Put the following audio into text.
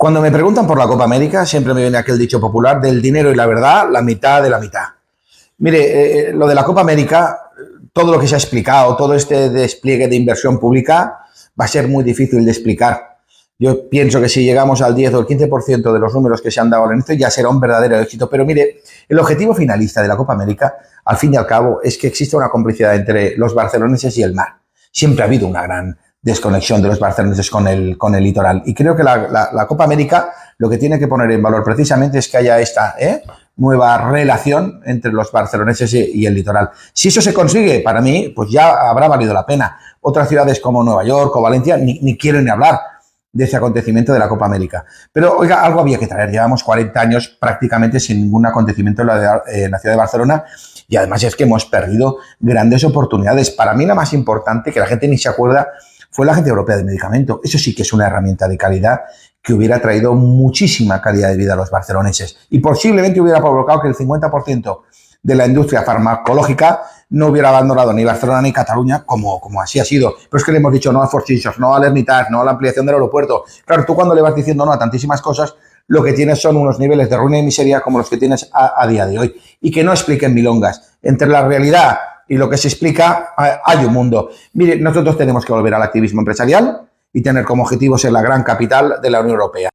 Cuando me preguntan por la Copa América, siempre me viene aquel dicho popular del dinero y la verdad, la mitad de la mitad. Mire, lo de la Copa América, todo lo que se ha explicado, todo este despliegue de inversión pública, va a ser muy difícil de explicar. Yo pienso que si llegamos al 10 o el 15% de los números que se han dado al inicio, ya será un verdadero éxito. Pero mire, el objetivo finalista de la Copa América, al fin y al cabo, es que exista una complicidad entre los barceloneses y el mar. Siempre ha habido una gran desconexión de los barceloneses con el litoral. Y creo que la Copa América lo que tiene que poner en valor precisamente es que haya esta nueva relación entre los barceloneses y el litoral. Si eso se consigue, para mí, pues ya habrá valido la pena. Otras ciudades como Nueva York o Valencia ni quiero ni hablar de ese acontecimiento de la Copa América. Pero, oiga, algo había que traer. Llevamos 40 años prácticamente sin ningún acontecimiento en la ciudad de Barcelona y además es que hemos perdido grandes oportunidades. Para mí la más importante, que la gente ni se acuerda, fue la Agencia Europea del Medicamento. Eso sí que es una herramienta de calidad que hubiera traído muchísima calidad de vida a los barceloneses y posiblemente hubiera provocado que el 50% de la industria farmacológica no hubiera abandonado ni Barcelona ni Cataluña como así ha sido. Pero es que le hemos dicho no a Four Seasons, no al Hermitage, no a la ampliación del aeropuerto. Claro, tú cuando le vas diciendo no a tantísimas cosas, lo que tienes son unos niveles de ruina y miseria como los que tienes a día de hoy. Y que no expliquen milongas. Entre la realidad y lo que se explica hay un mundo. Mire, nosotros tenemos que volver al activismo empresarial y tener como objetivo ser la gran capital de la Unión Europea.